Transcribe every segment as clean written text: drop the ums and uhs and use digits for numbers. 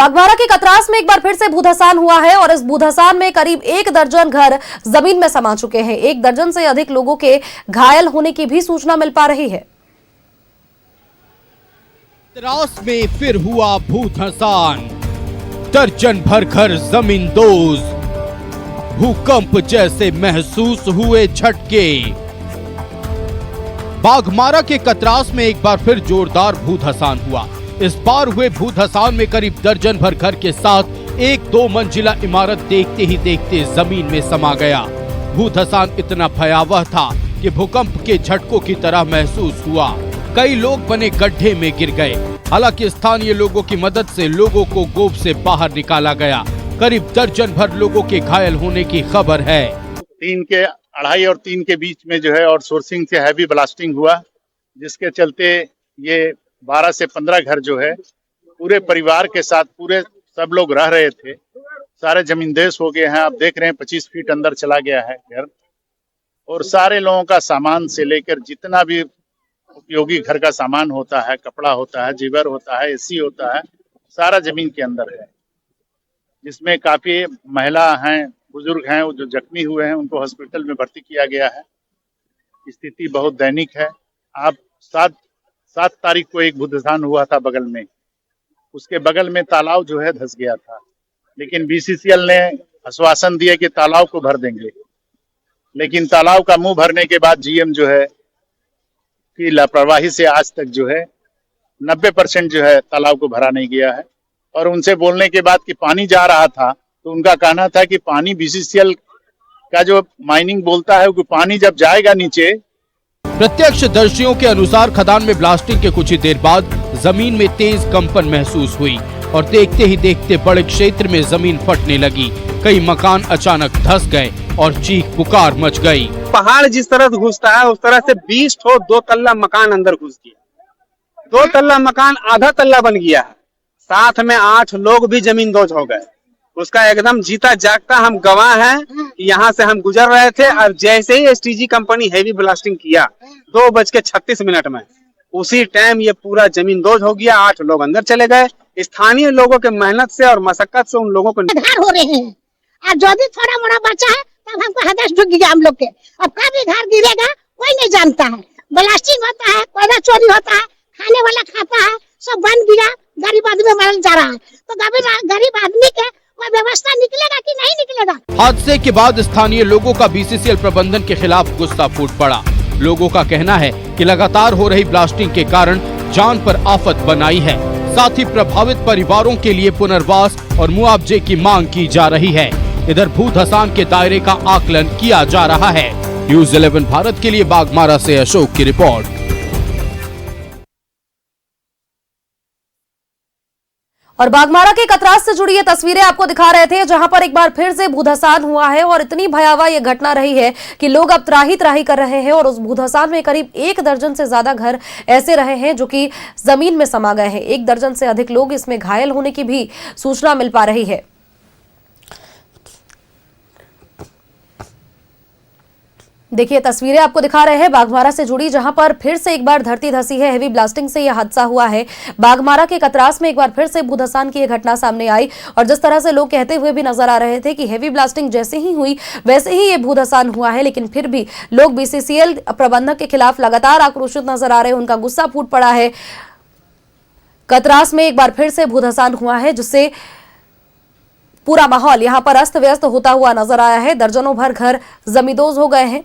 बागबाहरा के कतरास में एक बार फिर से भूधसान हुआ है और इस भूधसान में करीब 1 दर्जन घर जमीन में समा चुके हैं। 1 दर्जन से अधिक लोगों के घायल होने की भी सूचना मिल पा रही है। कतरास में फिर हुआ भूधसान, दर्जन भर घर जमींदोज, भूकंप जैसे महसूस हुए झटके। बाघमारा के कतरास में एक बार फिर जोरदार भूधसान हुआ। इस बार हुए भूधसान में करीब दर्जन भर घर के साथ एक 2 मंजिला इमारत देखते ही देखते जमीन में समा गया। भूधसान इतना भयावह था कि भूकंप के झटकों की तरह महसूस हुआ। कई लोग बने गड्ढे में गिर गए। हालांकि स्थानीय लोगों की मदद से लोगों को गोद से बाहर निकाला गया। करीब दर्जन भर लोगों के घायल होने की खबर है। 3 के 2.5 और 3 के बीच में जो है और सोर्सिंग से हैवी ब्लास्टिंग हुआ, जिसके चलते ये 12 से 15 घर जो है पूरे परिवार के साथ पूरे सब लोग रह रहे थे, सारे जमींदेज हो गए हैं। आप देख रहे हैं 25 फीट अंदर चला गया है घर, और सारे लोगों का सामान से लेकर जितना भी उपयोगी घर का सामान होता है, कपड़ा होता है, जेवर होता है, एसी होता है, सारा जमीन के अंदर है। जिसमें काफी महिला हैं, बुजुर्ग हैं, जो जख्मी हुए हैं उनको हॉस्पिटल में भर्ती किया गया है। स्थिति बहुत दैनिक है। आप 7 तारीख को एक भूधसान हुआ था बगल में, उसके बगल में तालाब जो है धंस गया था, लेकिन बीसीसीएल ने आश्वासन दिया कि तालाब को भर देंगे। लेकिन तालाब का मुंह भरने के बाद जीएम जो है कि लापरवाही से आज तक जो है 90% जो है तालाब को भरा नहीं गया है। और उनसे बोलने के बाद कि पानी जा रहा था, तो उनका कहना था कि पानी बीसीसीएल का जो माइनिंग बोलता है कि पानी जब जाएगा नीचे। प्रत्यक्षदर्शियों के अनुसार खदान में ब्लास्टिंग के कुछ ही देर बाद जमीन में तेज कंपन महसूस हुई और देखते ही देखते बड़े क्षेत्र में जमीन फटने लगी। कई मकान अचानक धंस गए और चीख पुकार मच गई। पहाड़ जिस तरह से घुसता है उस तरह से 20 ठो 2 तल्ला मकान अंदर घुस गया। 2 तल्ला मकान आधा तल्ला बन गया है। साथ में 8 लोग भी जमींदोज हो गए। उसका एकदम जीता जागता हम गवाह हैं। यहाँ से हम गुजर रहे थे और जैसे ही एसटीजी कंपनी हैवी ब्लास्टिंग किया 2:36 में, उसी टाइम ये पूरा जमींदोज हो गया। 8 लोग अंदर चले गए। स्थानीय लोगों के मेहनत से और मशक्कत से उन लोगों को हो रहे हैं। और जो भी थोड़ा मोड़ा बचा है तब हमको हदस ढुक गया हम लोग के। अब कभी घर गिरेगा कोई नहीं जानता है। ब्लास्टिंग होता है, कोयला चोरी होता है, खाने वाला खाता है, सब बन गया, गरीब आदमी मर जा रहा है। तो गरीब आदमी के कोई व्यवस्था निकलेगा कि नहीं निकलेगा। हादसे के बाद स्थानीय लोगों का बीसीसीएल प्रबंधन के खिलाफ गुस्सा फूट पड़ा। लोगों का कहना है कि लगातार हो रही ब्लास्टिंग के कारण जान पर आफत बनाई है। साथ ही प्रभावित परिवारों के लिए पुनर्वास और मुआवजे की मांग की जा रही है। इधर भूधसान के दायरे का आकलन किया जा रहा है। न्यूज़ 11 भारत के लिए बाघमारा से अशोक की रिपोर्ट। और बागमारा के कतरास से जुड़ी ये तस्वीरें आपको दिखा रहे थे, जहां पर एक बार फिर से भूधसान हुआ है और इतनी भयावह ये घटना रही है कि लोग अब त्राही त्राही कर रहे हैं। और उस भूधसान में करीब 1 दर्जन से ज्यादा घर ऐसे रहे हैं जो कि जमीन में समा गए हैं। 1 दर्जन से अधिक लोग इसमें घायल होने की भी सूचना मिल पा रही है। देखिए तस्वीरें आपको दिखा रहे हैं बागमारा से जुड़ी, जहां पर फिर से एक बार धरती धसी है। हेवी ब्लास्टिंग से यह हादसा हुआ है। बागमारा के कतरास में एक बार फिर से भूधसान की यह घटना सामने आई और जिस तरह से लोग कहते हुए भी नजर आ रहे थे कि हेवी ब्लास्टिंग जैसे ही हुई वैसे ही ये भूधसान हुआ है। लेकिन फिर भी लोग बीसीसीएल प्रबंधक के खिलाफ लगातार आक्रोशित नजर आ रहे हैं। उनका गुस्सा फूट पड़ा है। कतरास में एक बार फिर से भूधसान हुआ है, जिससे पूरा माहौल यहां पर अस्त व्यस्त होता हुआ नजर आया है। दर्जनों भर घर जमींदोज हो गए हैं।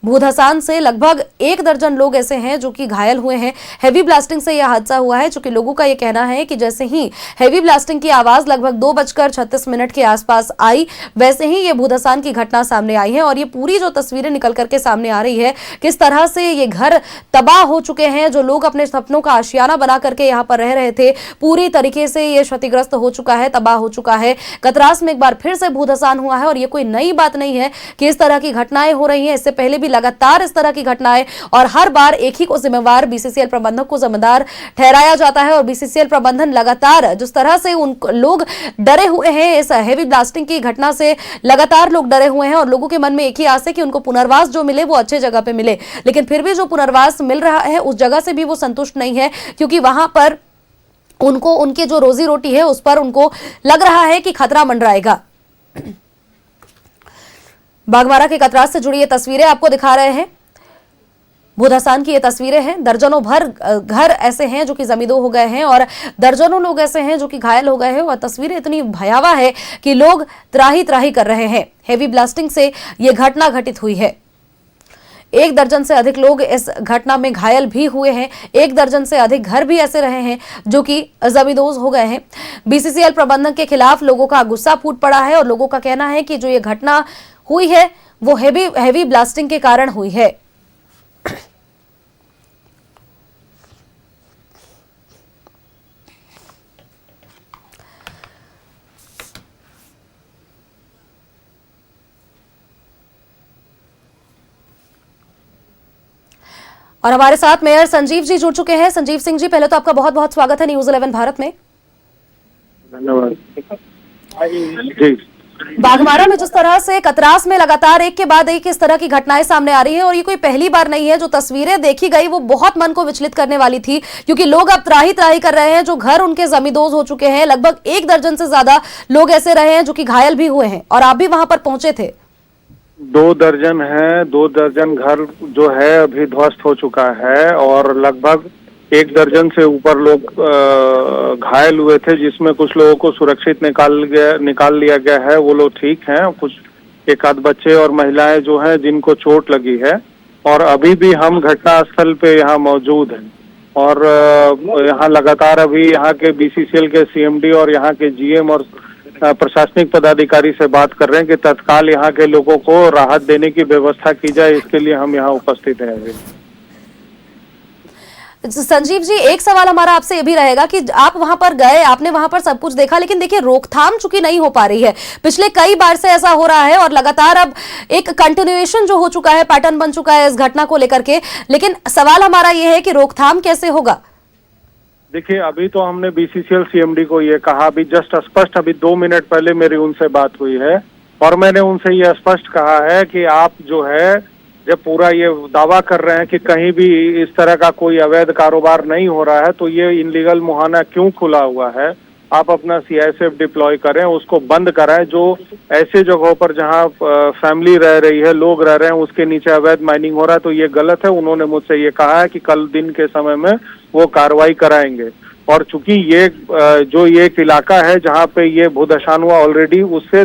भूधसान से लगभग 1 दर्जन लोग ऐसे हैं जो कि घायल हुए हैं। हेवी ब्लास्टिंग से यह हादसा हुआ है, चूंकि लोगों का यह कहना है कि जैसे ही हेवी ब्लास्टिंग की आवाज लगभग 2:36 के आसपास आई, वैसे ही ये भूधसान की घटना सामने आई है। और ये पूरी जो तस्वीरें निकल करके सामने आ रही है, किस तरह से ये घर तबाह हो चुके हैं। जो लोग अपने सपनों का आशियाना बना करके यहाँ पर रह रहे थे, पूरी तरीके से ये क्षतिग्रस्त हो चुका है, तबाह हो चुका है। कतरास में एक बार फिर से भूधसान हुआ है और ये कोई नई बात नहीं है कि इस तरह की घटनाएं हो रही हैं। इससे पहले भी लगातार इस तरह की घटनाएं, और हर बार एक ही को जिम्मेवार बीसीसीएल प्रबंधक को जिम्मेदार ठहराया जाता है। और बीसीसीएल प्रबंधन लगातार जिस तरह से उन लोग डरे हुए हैं इस हेवी ब्लास्टिंग की घटना से, लगातार लोग डरे हुए हैं और लोगों के मन में एक ही आस है कि उनको पुनर्वास जो मिले वो अच्छे जगह पे मिले। लेकिन फिर भी जो पुनर्वास मिल रहा है उस जगह से भी वो संतुष्ट नहीं है, क्योंकि वहां पर उनको उनके जो रोजी रोटी है उस पर उनको लग रहा है कि खतरा मंडराएगा। बाघमारा के कतरास से जुड़ी ये तस्वीरें आपको दिखा रहे हैं। भूधसान की ये तस्वीरें हैं। दर्जनों भर घर ऐसे हैं जो कि जमींदोज हो गए हैं और दर्जनों लोग ऐसे हैं जो कि घायल हो गए हैं और तस्वीरें इतनी भयावह है कि लोग त्राही त्राही कर रहे हैं। हेवी ब्लास्टिंग से ये घटना घटित हुई है। 1 दर्जन से अधिक लोग इस घटना में घायल भी हुए हैं। 1 दर्जन से अधिक घर भी ऐसे रहे हैं जो कि जमींदोज हो गए हैं। बीसीसीएल प्रबंधन के खिलाफ लोगों का गुस्सा फूट पड़ा है और लोगों का कहना है कि जो ये घटना हुई है वो हेवी ब्लास्टिंग के कारण हुई है। और हमारे साथ मेयर संजीव जी जुड़ चुके हैं। संजीव सिंह जी, पहले तो आपका बहुत बहुत स्वागत है न्यूज़ 11 भारत में। धन्यवाद जी। बाघमारा में जिस तरह से कतरास में लगातार एक के बाद एक इस तरह की घटनाएं सामने आ रही है और ये कोई पहली बार नहीं है। जो तस्वीरें देखी गई वो बहुत मन को विचलित करने वाली थी, क्योंकि लोग अब त्राही त्राही कर रहे हैं। जो घर उनके जमींदोज हो चुके हैं, लगभग 1 दर्जन से ज्यादा लोग ऐसे रहे हैं जो कि घायल भी हुए हैं और आप भी वहां पर पहुंचे थे। 2 दर्जन है, 2 दर्जन घर जो है अभी ध्वस्त हो चुका है और लगभग 1 दर्जन से ऊपर लोग घायल हुए थे, जिसमें कुछ लोगों को सुरक्षित निकाल लिया गया है। वो लोग ठीक हैं। कुछ 1 आध बच्चे और महिलाएं जो हैं जिनको चोट लगी है। और अभी भी हम घटनास्थल पे यहाँ मौजूद हैं और यहाँ लगातार अभी यहाँ के बीसीसीएल के सीएमडी और यहाँ के जीएम और प्रशासनिक पदाधिकारी से बात कर रहे हैं कि तत्काल यहाँ के लोगों को राहत देने की व्यवस्था की जाए। इसके लिए हम यहाँ उपस्थित हैं अभी। संजीव जी, एक सवाल हमारा आपसे ये भी रहेगा कि आप वहां पर गए, आपने वहां पर सब कुछ देखा, लेकिन देखिए रोकथाम चूंकि नहीं हो पा रही है। पिछले कई बार से ऐसा हो रहा है और लगातार अब एक कंटिन्यूएशन जो हो चुका है, पैटर्न बन चुका है इस घटना को लेकर के। लेकिन सवाल हमारा ये है कि रोकथाम कैसे होगा? देखिए, अभी तो हमने बीसीसीएल सीएमडी को ये कहा, अभी जस्ट स्पष्ट अभी 2 मिनट पहले मेरी उनसे बात हुई है और मैंने उनसे ये स्पष्ट कहा है कि आप जो है जब पूरा ये दावा कर रहे हैं कि कहीं भी इस तरह का कोई अवैध कारोबार नहीं हो रहा है, तो ये इनलीगल मुहाना क्यों खुला हुआ है? आप अपना सीआईएसएफ डिप्लॉय करें, उसको बंद कराएं। जो ऐसे जगहों पर जहां फैमिली रह रही है, लोग रह रहे हैं, उसके नीचे अवैध माइनिंग हो रहा है, तो ये गलत है। उन्होंने मुझसे ये कहा है कि कल दिन के समय में वो कार्रवाई कराएंगे। और चूंकि ये जो ये एक इलाका है जहाँ पे ये भूधसान हुआ, ऑलरेडी उससे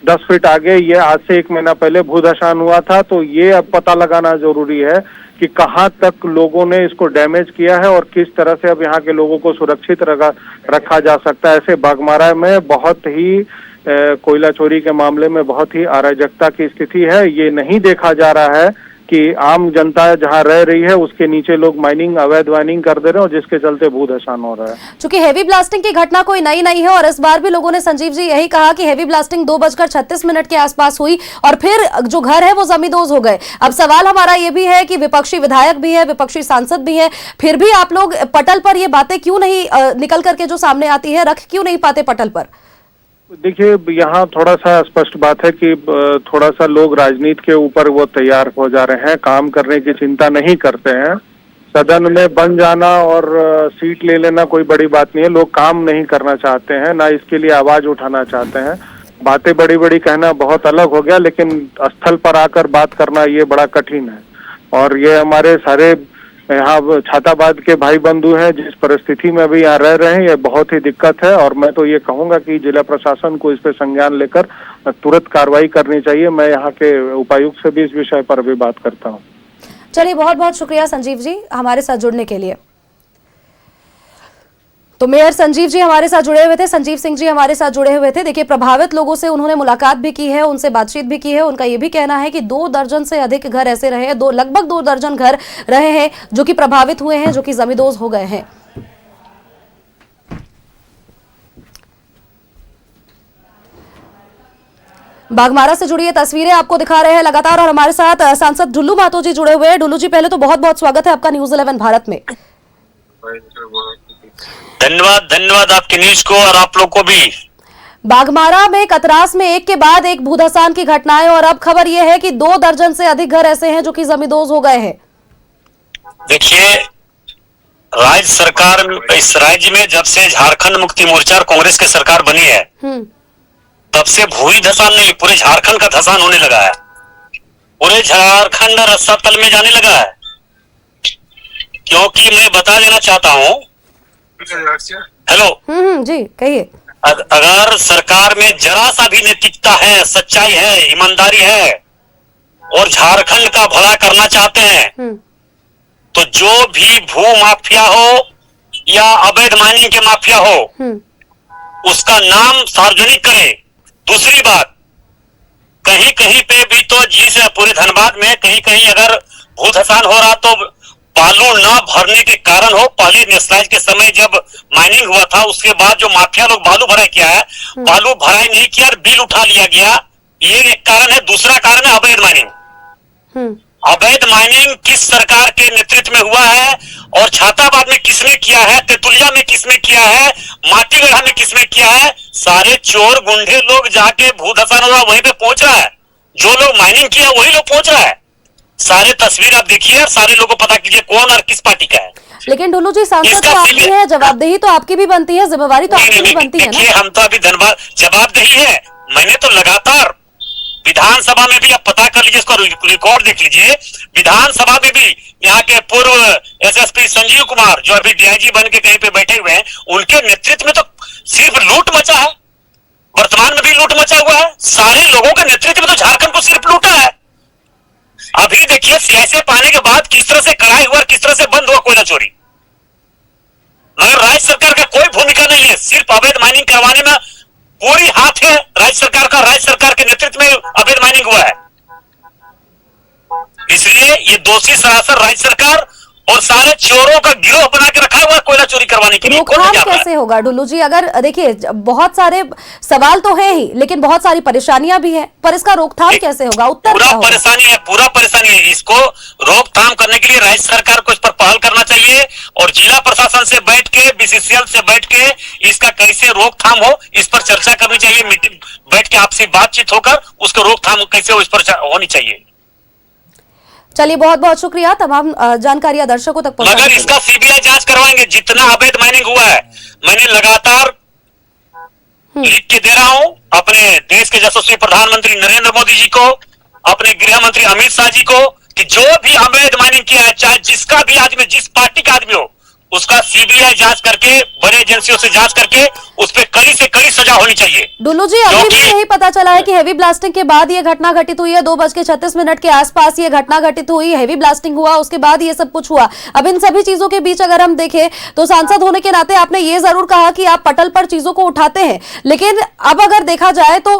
10 फीट आगे ये आज से 1 महीना पहले भूधसान हुआ था, तो ये अब पता लगाना जरूरी है कि कहाँ तक लोगों ने इसको डैमेज किया है और किस तरह से अब यहाँ के लोगों को सुरक्षित रखा जा सकता है। ऐसे बाघमारा में बहुत ही कोयला चोरी के मामले में बहुत ही अराजकता की स्थिति है। ये नहीं देखा जा रहा है कि आम जनता जहां रह रही है उसके नीचे लोग अवैध माइनिंग कर दे रहे हैं और जिसके चलते भूधसान हो रहा है। चूंकि हेवी ब्लास्टिंग की घटना कोई नई नहीं है और इस बार भी लोगों ने, संजीव जी, यही कहा कि हेवी ब्लास्टिंग 2:36 के आसपास हुई और फिर जो घर है वो जमींदोज हो गए। अब सवाल हमारा ये भी है कि विपक्षी विधायक भी है, विपक्षी सांसद भी है, फिर भी आप लोग पटल पर ये बातें क्यों नहीं निकल करके जो सामने आती है रख क्यों नहीं पाते पटल पर? देखिए, यहाँ थोड़ा सा स्पष्ट बात है कि थोड़ा सा लोग राजनीति के ऊपर वो तैयार हो जा रहे हैं, काम करने की चिंता नहीं करते हैं। सदन में बन जाना और सीट ले लेना कोई बड़ी बात नहीं है। लोग काम नहीं करना चाहते हैं, ना इसके लिए आवाज उठाना चाहते हैं। बातें बड़ी बड़ी कहना बहुत अलग हो गया, लेकिन स्थल पर आकर बात करना ये बड़ा कठिन है। और ये हमारे सारे यहाँ छाताबाद के भाई बंधु हैं, जिस परिस्थिति में अभी यहाँ रह रहे हैं, ये बहुत ही दिक्कत है। और मैं तो ये कहूंगा कि जिला प्रशासन को इस पे संज्ञान लेकर तुरंत कार्रवाई करनी चाहिए। मैं यहाँ के उपायुक्त से भी इस विषय पर भी बात करता हूँ। चलिए, बहुत बहुत शुक्रिया संजीव जी हमारे साथ जुड़ने के लिए। तो मेयर संजीव जी हमारे साथ जुड़े हुए थे, संजीव सिंह जी हमारे साथ जुड़े हुए थे। देखिए, प्रभावित लोगों से उन्होंने मुलाकात भी की है, उनसे बातचीत भी की है। उनका ये भी कहना है कि 2 दर्जन से अधिक घर ऐसे रहे हैं, लगभग 2 दर्जन घर रहे हैं जो कि प्रभावित हुए हैं, जो कि जमींदोज हो गए हैं। बाघमारा से जुड़ी ये तस्वीरें आपको दिखा रहे हैं लगातार और हमारे साथ सांसद ढुल्लू महतो जी जुड़े हुए हैं। ढुल्लू जी, पहले तो बहुत बहुत स्वागत है आपका न्यूज़ 11 भारत में। धन्यवाद आपके न्यूज को और आप लोग को भी। बाघमारा में कतरास में एक के बाद एक भूधसान की घटनाएं और अब खबर यह है कि 2 दर्जन से अधिक घर ऐसे हैं जो कि जमींदोज हो गए हैं। देखिए, राज्य सरकार, इस राज्य में जब से झारखंड मुक्ति मोर्चा और कांग्रेस की सरकार बनी है, तब से भूमि धसान नहीं, पूरे झारखंड का धसान होने लगा है। पूरे झारखंड रस्सा तल में जाने लगा है। क्योंकि मैं बता देना चाहता हूँ, हेलो, जी कहिए। अगर सरकार में जरा सा भी नैतिकता है, सच्चाई है, ईमानदारी है और झारखंड का भला करना चाहते हैं, तो जो भी भू माफिया हो या अवैध माइनिंग के माफिया हो, उसका नाम सार्वजनिक करे। दूसरी बात, कहीं कहीं पे भी तो जिस पूरे धनबाद में कहीं कहीं अगर भू धसान हो रहा तो बालू न भरने के कारण हो। पहले नेशनलाइज के समय जब माइनिंग हुआ था, उसके बाद जो माफिया लोग बालू भराई किया है, बालू भराई नहीं किया और बिल उठा लिया गया, ये एक कारण है। दूसरा कारण है अवैध माइनिंग। अवैध माइनिंग किस सरकार के नेतृत्व में हुआ है और छाताबाद में किसने किया है, तेतुलिया में किसने किया है, माटीगढ़ा में किसने किया है? सारे चोर गुंडे लोग जाके भू धसान हुआ वहीं पे पहुंच रहा है। जो लोग माइनिंग किया वही लोग पहुंच रहा है। सारे तस्वीर आप देखिए और सारे लोगों को पता कीजिए कौन और किस पार्टी का है। लेकिन ढुल्लू जी, सांसद तो आपकी है, जवाबदेही तो आपकी भी बनती है, जिम्मेवारी तो आपकी भी बनती है ना। हम तो अभी धनबाद जवाबदेही है। मैंने तो लगातार विधानसभा में भी, आप पता कर लीजिए, इसको रिकॉर्ड देख लीजिए, विधानसभा में भी यहाँ के पूर्व एसएसपी संजीव कुमार जो अभी डीआईजी बन के कहीं पे बैठे हुए हैं, उनके नेतृत्व में तो सिर्फ लूट मचा है। वर्तमान में भी लूट मचा हुआ है। सारे लोगों के नेतृत्व में तो झारखंड को सिर्फ लूटा है। अभी देखिए सियासत पाने के बाद किस तरह से कड़ाई हुआ, किस तरह से बंद हुआ कोयला चोरी। मगर राज्य सरकार का कोई भूमिका नहीं है। सिर्फ अवैध माइनिंग करवाने में पूरी हाथ है राज्य सरकार का। राज्य सरकार के नेतृत्व में अवैध माइनिंग हुआ है, इसलिए ये दोषी सरासर राज्य सरकार और सारे चोरों का गिरोह बना के रखा हुआ है कोयला चोरी करवाने के लिए। रोकथाम कैसे होगा ढुल्लू जी? अगर देखिए बहुत सारे सवाल तो है ही, लेकिन बहुत सारी परेशानियां भी है, पर इसका रोकथाम कैसे होगा? उत्तर पूरा क्या होगा? परेशानी है, पूरा परेशानी है। इसको रोकथाम करने के लिए राज्य सरकार को इस पर पहल करना चाहिए और जिला प्रशासन से बैठ के, बीसीसीएल से बैठ के इसका कैसे रोकथाम हो इस पर चर्चा करनी चाहिए। मीटिंग बैठ के आपसी बातचीत होकर उसको रोकथाम कैसे हो इस पर होनी चाहिए। चलिए, बहुत बहुत शुक्रिया, तमाम जानकारियां दर्शकों तक पहुंचाने मगर के लिए। इसका सीबीआई जांच करवाएंगे। जितना अवैध माइनिंग हुआ है, मैंने लगातार लिख के दे रहा हूं अपने देश के यशस्वी प्रधानमंत्री नरेंद्र मोदी जी को, अपने गृह मंत्री अमित शाह जी को, कि जो भी अवैध माइनिंग किया है, चाहे जिसका भी आदमी, जिस पार्टी का आदमी हो, उसका सीबीआई जांच करके, बड़े एजेंसियों से जांच करके उस पर कड़ी से कड़ी सजा होनी चाहिए। ढुल्लू जी, अभी भी यही पता चला है कि हेवी ब्लास्टिंग के बाद ये घटना घटित हुई है। 2:36 के आसपास ये घटना घटित हुई, हेवी ब्लास्टिंग हुआ, उसके बाद ये सब कुछ हुआ। अब इन सभी चीजों के बीच अगर हम देखें तो सांसद होने के नाते आपने ये जरूर कहा कि आप पटल पर चीजों को उठाते हैं, लेकिन अब अगर देखा जाए तो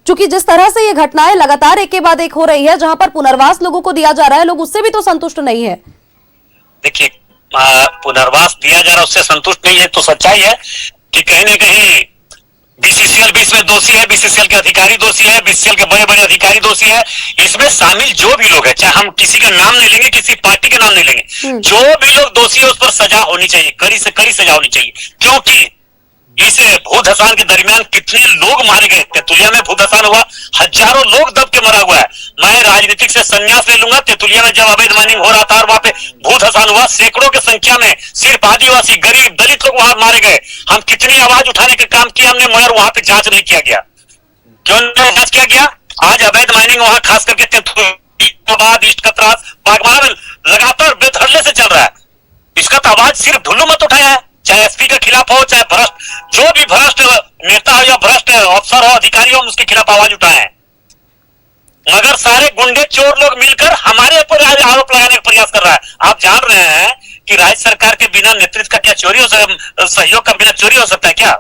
चूंकि जिस तरह से ये घटनाएं लगातार एक के बाद एक हो रही है, जहां पर पुनर्वास लोगों को दिया जा रहा है, लोग उससे भी तो संतुष्ट नहीं है। देखिए, पुनर्वास दिया जा रहा है उससे संतुष्ट नहीं है तो सच्चाई है कि कहीं ना कहीं बीसीसीएल भी इसमें दोषी है, बीसीसीएल के अधिकारी दोषी है, बीसीसीएल के बड़े बड़े अधिकारी दोषी है। इसमें शामिल जो भी लोग हैं, चाहे हम किसी का नाम नहीं लेंगे, किसी पार्टी का नाम नहीं लेंगे, जो भी लोग दोषी है उस पर सजा होनी चाहिए, कड़ी से कड़ी सजा होनी चाहिए। क्योंकि इस भू धसान के दरमियान कितने लोग मारे गए। तेतुलिया में भू धसान हुआ, हजारों लोग दब के मरा हुआ है। मैं राजनीतिक से संन्यास ले लूंगा। तेतुलिया में जब अवैध माइनिंग हो रहा था और वहां पे भू धसान हुआ, सैकड़ों की संख्या में सिर्फ आदिवासी, गरीब, दलित लोग वहां मारे गए। हम कितनी आवाज उठाने का काम किया हमने, मगर वहां पे जांच नहीं किया गया। क्यों नहीं जांच किया गया? आज अवैध माइनिंग वहां खास करके तेतुलिया, ईस्ट कतरास, बागमारा में लगातार बेधड़ल्ले से चल रहा है। इसका तो आवाज सिर्फ ढुल्लू मत उठाया है, चाहे एसपी के खिलाफ हो, चाहे भ्रष्ट, जो भी भ्रष्ट नेता हो या भ्रष्ट अफसर हो, अधिकारी हो, हम उसके खिलाफ आवाज उठाए हैं। मगर सारे गुंडे चोर लोग मिलकर हमारे ऊपर आरोप लगाने का प्रयास कर रहा है। आप जान रहे हैं कि राज्य सरकार के बिना नेतृत्व का क्या चोरी हो सकता, सहयोग का बिना चोरी हो सकता है क्या?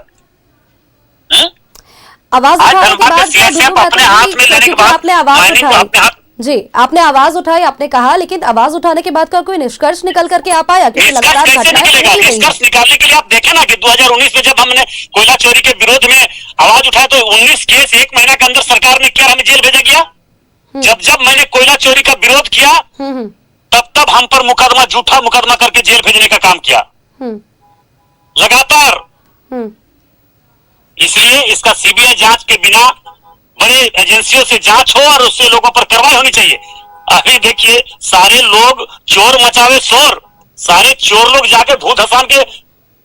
आवाज उठाने के बाद अपने हाथ में लेने के बाद आपने आवाज उठाई जी, आपने आवाज उठाई, आपने कहा, लेकिन आवाज उठाने के बाद का कोई निष्कर्ष निकल करके आ पाया? क्योंकि लगातार निष्कर्ष निकालने के लिए आप देखें ना कि 2019 में जब हमने कोयला चोरी के विरोध में आवाज उठाया तो 19 केस 1 महीना के अंदर सरकार ने किया, हमें जेल भेजा गया। जब मैंने कोयला चोरी का विरोध किया तब हम पर मुकदमा, झूठा मुकदमा करके जेल भेजने का काम किया लगातार। इसलिए इसका सीबीआई जांच के बिना बड़े एजेंसियों से जांच हो और उससे लोगों पर कार्रवाई होनी चाहिए। अभी देखिए, सारे लोग चोर मचावे शोर, सारे चोर लोग जाके भूत हसान के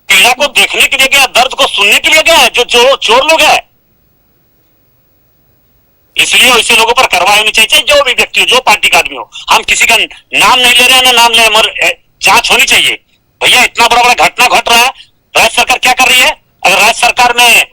पीड़ा को देखने के लिए गया, दर्द को सुनने के लिए गया है, जो चोर लोग हैं। इसलिए ऐसे लोगों पर कार्रवाई होनी चाहिए, जो भी व्यक्ति हो, जो पार्टी का आदमी हो। हम किसी का नाम नहीं ले रहे हैं, ना नाम ले, मगर जांच होनी चाहिए। भैया इतना बड़ा बड़ा घटना घट रहा है, राज्य सरकार क्या कर रही है? अगर राज्य सरकार में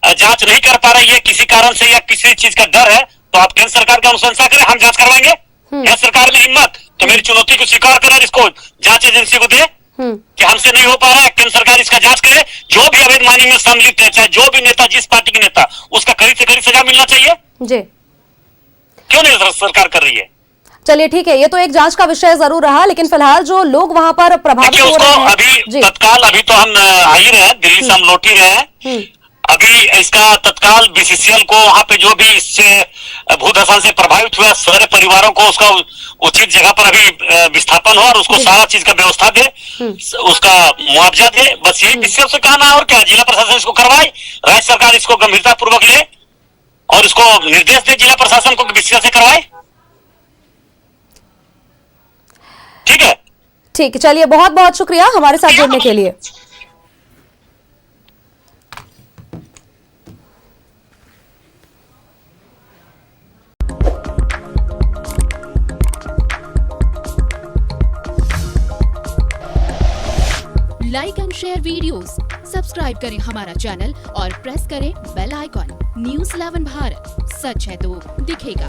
जांच नहीं कर पा रही है किसी कारण से या किसी चीज का डर है, तो आप केंद्र सरकार का अनुशंसा करें, हम जांच करवाएंगे। या सरकार में हिम्मत तो मेरी चुनौती को स्वीकार करें, इसको जांच एजेंसी को दे कि हमसे नहीं हो पा रहा है, केंद्र सरकार इसका जांच करे। जो भी अवैध माइनिंग में सम्मिलित है, चाहे जो भी नेता, जिस पार्टी के नेता, उसका कड़ी से कड़ी सजा मिलना चाहिए। जी, क्यों नहीं सरकार कर रही है? चलिए ठीक है, ये तो एक जांच का विषय जरूर रहा, लेकिन फिलहाल जो लोग वहां पर प्रभावित हो रहे हैं, अभी तत्काल, अभी तो हम आ ही रहे हैं, दिल्ली से हम लौट ही रहे हैं। अभी इसका तत्काल बीसीसीएल को, वहां पे जो भी इससे भूधसान से प्रभावित हुआ सारे परिवारों को उसका उचित जगह पर अभी विस्थापन हो और उसको सारा चीज का व्यवस्था दे, उसका मुआवजा दे। बस यही बीसीसीएल से कहना है, और क्या? जिला प्रशासन इसको करवाए, राज्य सरकार इसको गंभीरता पूर्वक ले और इसको निर्देश दे जिला प्रशासन को बीसीसीएल से करवाए। ठीक है, ठीक, चलिए बहुत बहुत शुक्रिया हमारे साथ जुड़ने के लिए। Like and share videos, subscribe करें हमारा चैनल और प्रेस करें बेल आइकॉन। न्यूज़ 11 भारत, सच है तो दिखेगा।